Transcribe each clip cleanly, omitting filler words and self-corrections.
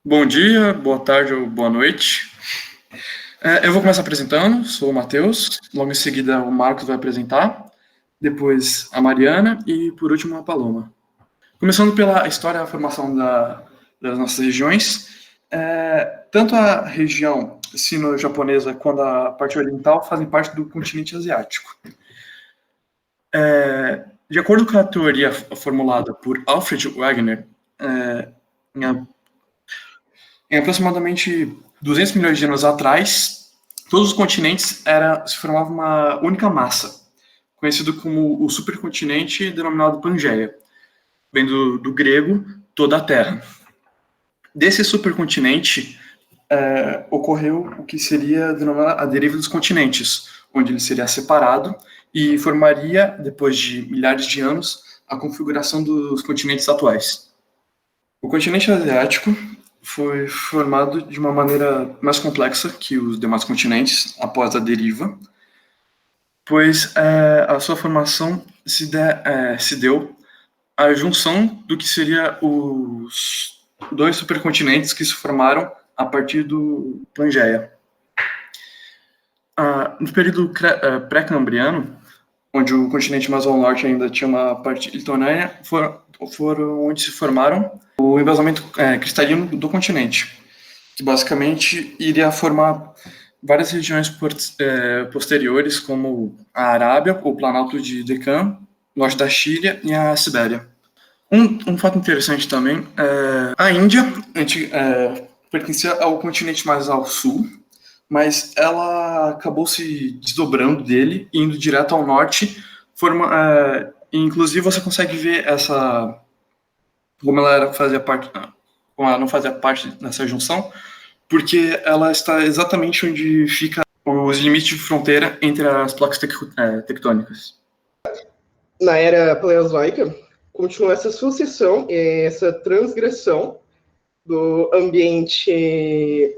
Bom dia, boa tarde ou boa noite. Eu vou começar apresentando, sou o Matheus, logo em seguida o Marcos vai apresentar, depois a Mariana e por último a Paloma. Começando pela história da formação das nossas regiões, tanto a região sino-japonesa quanto a parte oriental fazem parte do continente asiático. De acordo com a teoria formulada por Alfred Wegener, em em aproximadamente 200 milhões de anos atrás, todos os continentes se formavam uma única massa, conhecido como o supercontinente denominado Pangeia, vem do grego toda a Terra. Desse supercontinente ocorreu o que seria denominado a deriva dos continentes, onde ele seria separado e formaria, depois de milhares de anos, a configuração dos continentes atuais. O continente asiático foi formado de uma maneira mais complexa que os demais continentes após a deriva, pois a sua formação se deu à junção do que seria os dois supercontinentes que se formaram a partir do Pangeia. No período pré-cambriano, onde o continente mais ao norte ainda tinha uma parte litorânea, foram onde se formaram o embasamento cristalino do continente, que basicamente iria formar várias regiões posteriores, como a Arábia, o Planalto de Deccan, norte da China e a Sibéria. Um fato interessante também, a Índia pertencia ao continente mais ao sul, mas ela acabou se desdobrando dele, indo direto ao norte, inclusive você consegue ver como como ela não fazia parte dessa junção, porque ela está exatamente onde fica os limites de fronteira entre as placas tectônicas. Na era paleozoica, continuou essa sucessão, essa transgressão do ambiente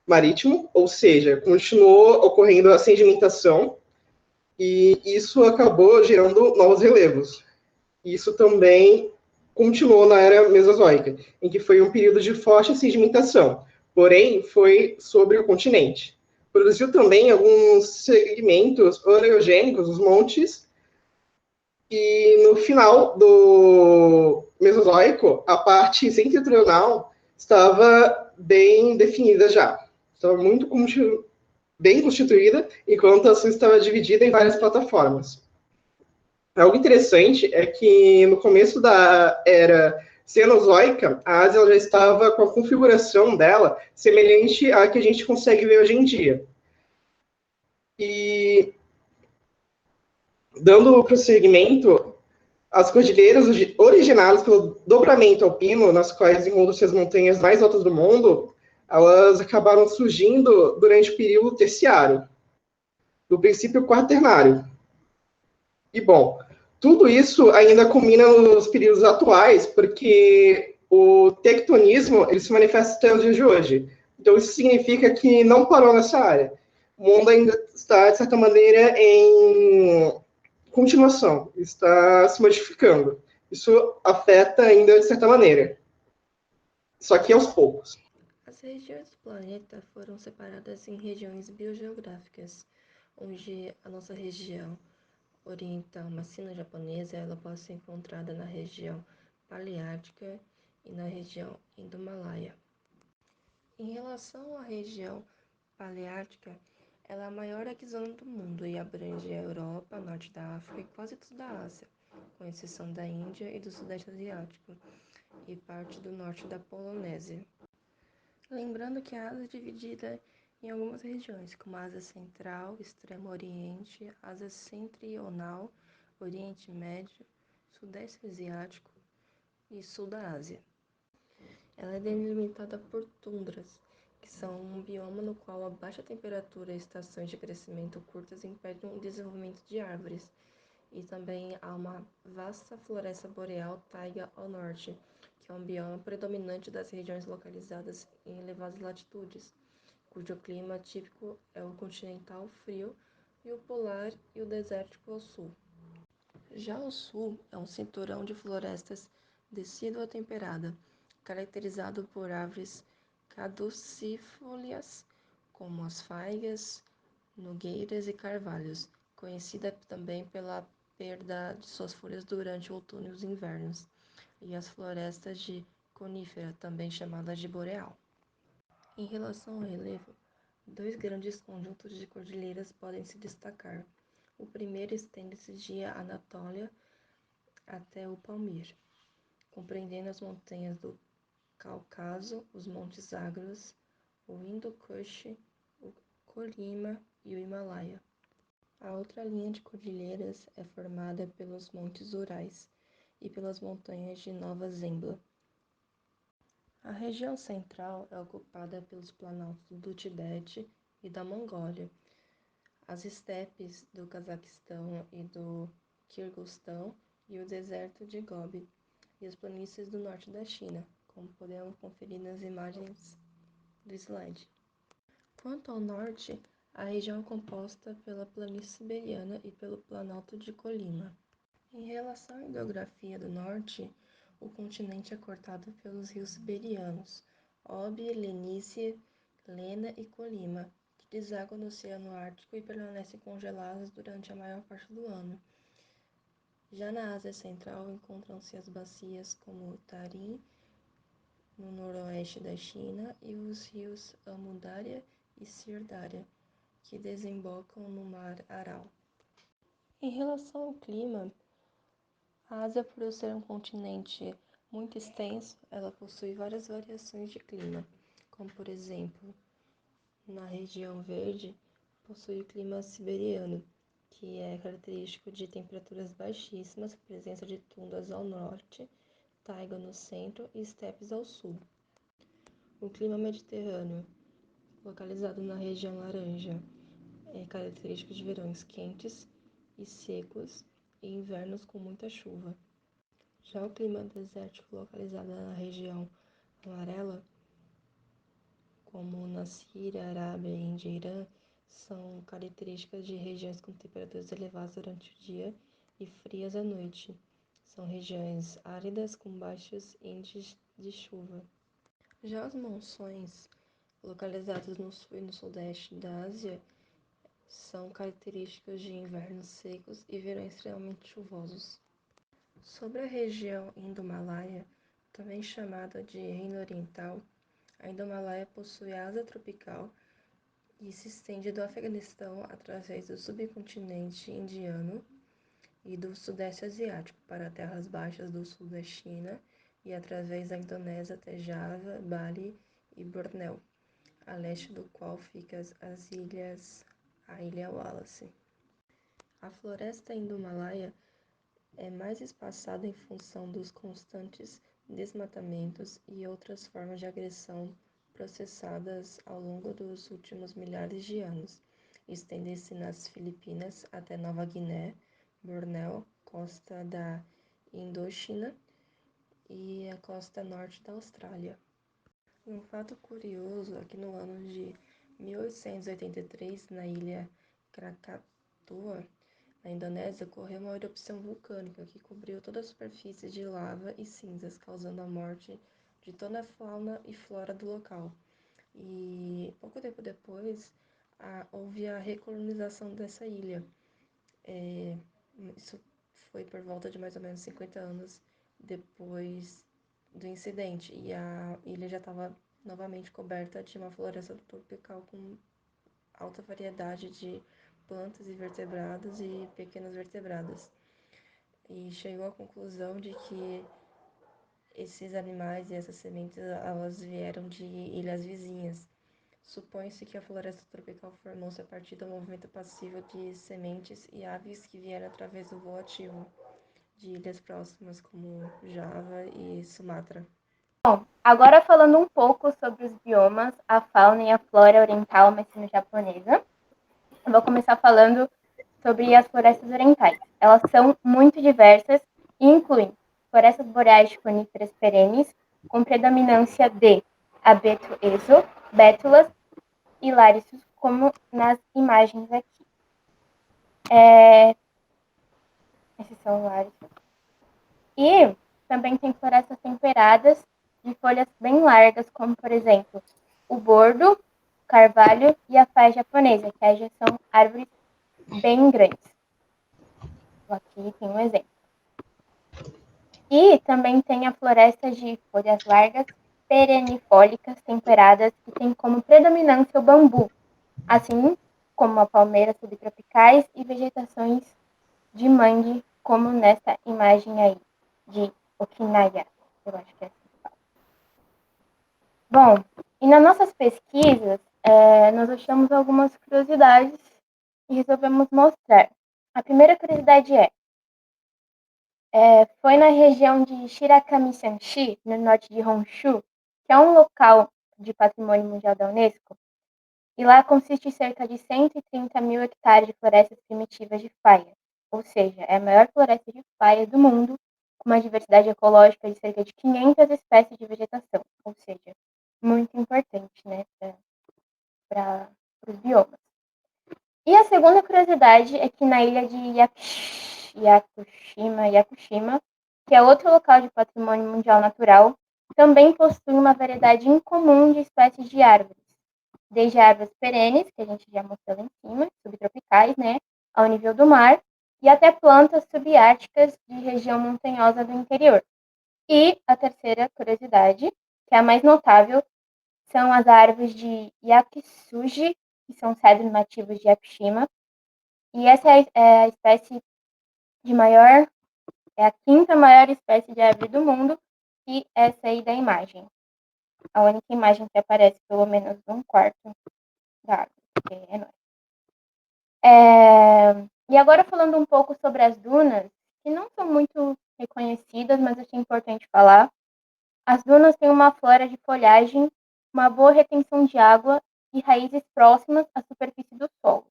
marítimo, ou seja, continuou ocorrendo a sedimentação e isso acabou gerando novos relevos. Isso também continuou na era mesozoica, em que foi um período de forte sedimentação, porém foi sobre o continente. Produziu também alguns segmentos oleogênicos, os montes, e no final do Mesozoico, a parte setentrional estava bem definida já. Estava muito bem constituída, enquanto a sul estava dividida em várias plataformas. Algo interessante é que no começo da era Cenozoica, a Ásia já estava com a configuração dela semelhante à que a gente consegue ver hoje em dia. E dando prosseguimento, as cordilheiras originadas pelo dobramento alpino, nas quais encontram-se as montanhas mais altas do mundo, elas acabaram surgindo durante o período terciário, do princípio quaternário. E, bom, tudo isso ainda culmina nos períodos atuais, porque o tectonismo ele se manifesta até os dias de hoje. Então, isso significa que não parou nessa área. O mundo ainda está, de certa maneira, em continuação, está se modificando. Isso afeta ainda de certa maneira, só que aos poucos. As regiões do planeta foram separadas em regiões biogeográficas, onde a nossa região oriental sino-japonesa ela pode ser encontrada na região paleártica e na região Indomalaia. Em relação à região paleártica, ela é a maior aquizona do mundo e abrange a Europa, norte da África e quase toda a Ásia, com exceção da Índia e do Sudeste Asiático, e parte do norte da Polinésia. Lembrando que a Ásia é dividida em algumas regiões, como a Ásia Central, Extremo Oriente, Ásia Setentrional, Oriente Médio, Sudeste Asiático e Sul da Ásia. Ela é delimitada por tundras, que são um bioma no qual a baixa temperatura e estações de crescimento curtas impedem o desenvolvimento de árvores, e também há uma vasta floresta boreal taiga ao norte, que é um bioma predominante das regiões localizadas em elevadas latitudes, cujo clima típico é o continental frio e o polar e o desértico ao sul. Já o sul é um cinturão de florestas decídua temperada, caracterizado por árvores caducifólias, como as faigas, nogueiras e carvalhos, conhecida também pela perda de suas folhas durante o outono e os invernos, e as florestas de conífera, também chamadas de boreal. Em relação ao relevo, dois grandes conjuntos de cordilheiras podem se destacar. O primeiro estende-se de Anatólia até o Pamir, compreendendo as montanhas do Cáucaso, os Montes Zagros, o Hindu-Kush, o Colima e o Himalaia. A outra linha de cordilheiras é formada pelos Montes Urais e pelas montanhas de Nova Zembla. A região central é ocupada pelos planaltos do Tibete e da Mongólia, as estepes do Cazaquistão e do Quirguistão e o deserto de Gobi, e as planícies do norte da China, como podemos conferir nas imagens do slide. Quanto ao norte, a região é composta pela planície siberiana e pelo planalto de Colima. Em relação à hidrografia do norte, o continente é cortado pelos rios siberianos Obi, Lenice, Lena e Colima, que desaguam no Oceano Ártico e permanecem congelados durante a maior parte do ano. Já na Ásia Central encontram-se as bacias como o Tarim, no noroeste da China, e os rios Amu Darya e Sir Darya, que desembocam no Mar Aral. Em relação ao clima, a Ásia, por ser um continente muito extenso, ela possui várias variações de clima, como por exemplo, na região verde, possui o clima siberiano, que é característico de temperaturas baixíssimas, presença de tundas ao norte, taiga no centro e estepes ao sul. O clima mediterrâneo, localizado na região laranja, é característico de verões quentes e secos e invernos com muita chuva. Já o clima desértico, localizado na região amarela, como na Síria, Arábia, Índia e Irã, são características de regiões com temperaturas elevadas durante o dia e frias à noite. São regiões áridas com baixos índices de chuva. Já os monções, localizados no sul e no sudeste da Ásia, são característicos de invernos secos e verões extremamente chuvosos. Sobre a região Indo-Malaia, também chamada de Reino Oriental, a Indo-Malaia possui asa tropical e se estende do Afeganistão através do subcontinente indiano e do sudeste asiático para terras baixas do sul da China e através da Indonésia até Java, Bali e Bornéu, a leste do qual ficam a ilha Wallace. A floresta Indo-Malaia é mais espaçada em função dos constantes desmatamentos e outras formas de agressão processadas ao longo dos últimos milhares de anos. Estende-se nas Filipinas até Nova Guiné, Bornéu, costa da Indochina e a costa norte da Austrália. Um fato curioso é que no ano de 1883, na ilha Krakatoa, na Indonésia, ocorreu uma erupção vulcânica que cobriu toda a superfície de lava e cinzas, causando a morte de toda a fauna e flora do local. E pouco tempo depois, houve a recolonização dessa ilha. Isso foi por volta de mais ou menos 50 anos depois do incidente, e a ilha já estava novamente coberta de uma floresta tropical com alta variedade de plantas e vertebrados e pequenas vertebradas. E chegou à conclusão de que esses animais e essas sementes elas vieram de ilhas vizinhas. Supõe-se que a floresta tropical formou-se a partir do movimento passivo de sementes e aves que vieram através do voo ativo de ilhas próximas como Java e Sumatra. Bom, agora falando um pouco sobre os biomas, a fauna e a flora oriental messino-japonesa, eu vou começar falando sobre as florestas orientais. Elas são muito diversas e incluem florestas boreais de coníferas perenes, com predominância de abeto exo, bétulas e lárices, como nas imagens aqui. Esses são lárices. E também tem florestas temperadas de folhas bem largas, como, por exemplo, o bordo, o carvalho e a faia japonesa, que aí já são árvores bem grandes. Aqui tem um exemplo. E também tem a floresta de folhas largas, perennifólicas, temperadas, que tem como predominância o bambu, assim como a palmeira subtropicais e vegetações de mangue, como nessa imagem aí, de Okinawa. Eu acho que é assim que fala. Bom, e nas nossas pesquisas, nós achamos algumas curiosidades e resolvemos mostrar. A primeira curiosidade foi na região de Shirakami-sanshi, no norte de Honshu, que é um local de patrimônio mundial da Unesco, e lá consiste em cerca de 130 mil hectares de florestas primitivas de faia, ou seja, é a maior floresta de faia do mundo, com uma diversidade ecológica de cerca de 500 espécies de vegetação, ou seja, muito importante, né, para os biomas. E a segunda curiosidade é que na ilha de Yakushima, que é outro local de patrimônio mundial natural, também possui uma variedade incomum de espécies de árvores, desde árvores perenes, que a gente já mostrou lá em cima, subtropicais, né, ao nível do mar, e até plantas subárticas de região montanhosa do interior. E a terceira curiosidade, que é a mais notável, são as árvores de Yakisuji, que são cedros nativos de Yakushima, e essa é a espécie de maior, é a quinta maior espécie de árvore do mundo, e essa aí da imagem. A única imagem que aparece pelo menos um quarto da árvore, que é enorme. E agora falando um pouco sobre as dunas, que não são muito reconhecidas, mas achei importante falar. As dunas têm uma flora de folhagem, uma boa retenção de água e raízes próximas à superfície do solo.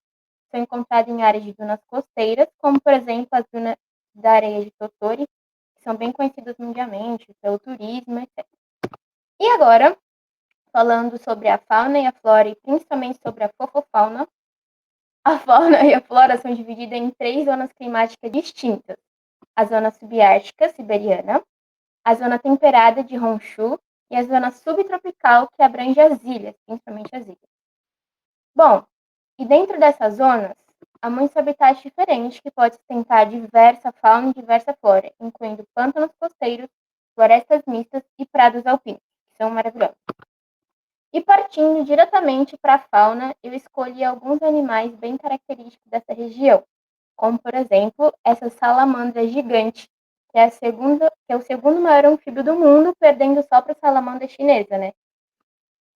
São encontradas em áreas de dunas costeiras, como por exemplo as dunas da areia de Totori, que são bem conhecidas mundialmente pelo turismo, etc. E agora, falando sobre a fauna e a flora, e principalmente sobre a fofofauna, a fauna e a flora são divididas em 3 zonas climáticas distintas: a zona subártica siberiana, a zona temperada de Honshu e a zona subtropical, que abrange as ilhas, principalmente as ilhas. Bom, e dentro dessas zonas, há muitos habitats diferentes que podem sustentar diversa fauna e diversa flora, incluindo pântanos costeiros, florestas mistas e prados alpinos, que são maravilhosos. E partindo diretamente para a fauna, eu escolhi alguns animais bem característicos dessa região, como, por exemplo, essa salamandra gigante, que é o segundo maior anfíbio do mundo, perdendo só para a salamandra chinesa, né?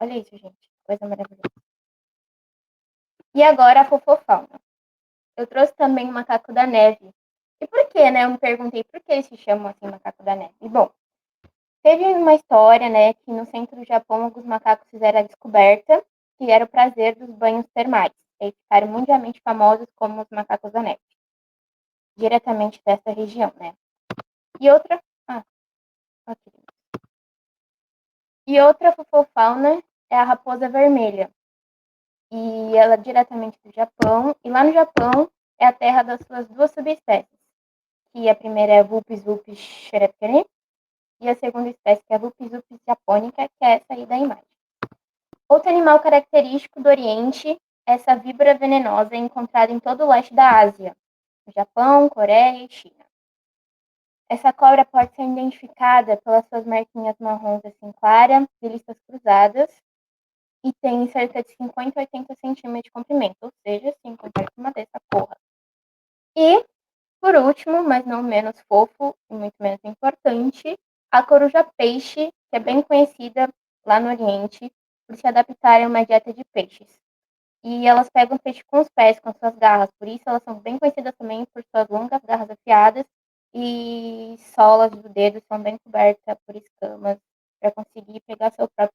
Olha isso, gente, coisa maravilhosa. E agora a fofofauna. Eu trouxe também o macaco da neve. E por que, né? Eu me perguntei por que eles se chamam assim, macaco da neve. E, bom, teve uma história, né, que no centro do Japão alguns macacos fizeram a descoberta, que era o prazer dos banhos termais. E ficaram mundialmente famosos como os macacos da neve. Diretamente dessa região, né? E outra... aqui. E outra fofofauna é a raposa vermelha. E ela é diretamente do Japão. E lá no Japão é a terra das suas 2 subespécies. Que a primeira é a Vulpes vulpes xerepere, e a segunda espécie, que é a Vulpes vulpes japonica, que é essa aí da imagem. Outro animal característico do Oriente é essa víbora venenosa encontrada em todo o leste da Ásia, no Japão, Coreia e China. Essa cobra pode ser identificada pelas suas marquinhas marrons assim claras, de listas cruzadas, e tem cerca de 50 a 80 centímetros de comprimento, ou seja, se encontrar com uma dessa, corra. E, por último, mas não menos fofo e muito menos importante, a coruja-peixe, que é bem conhecida lá no Oriente por se adaptar a uma dieta de peixes. E elas pegam peixe com os pés, com suas garras, por isso elas são bem conhecidas também por suas longas garras afiadas e solas do dedo são bem cobertas por escamas para conseguir pegar seu próprio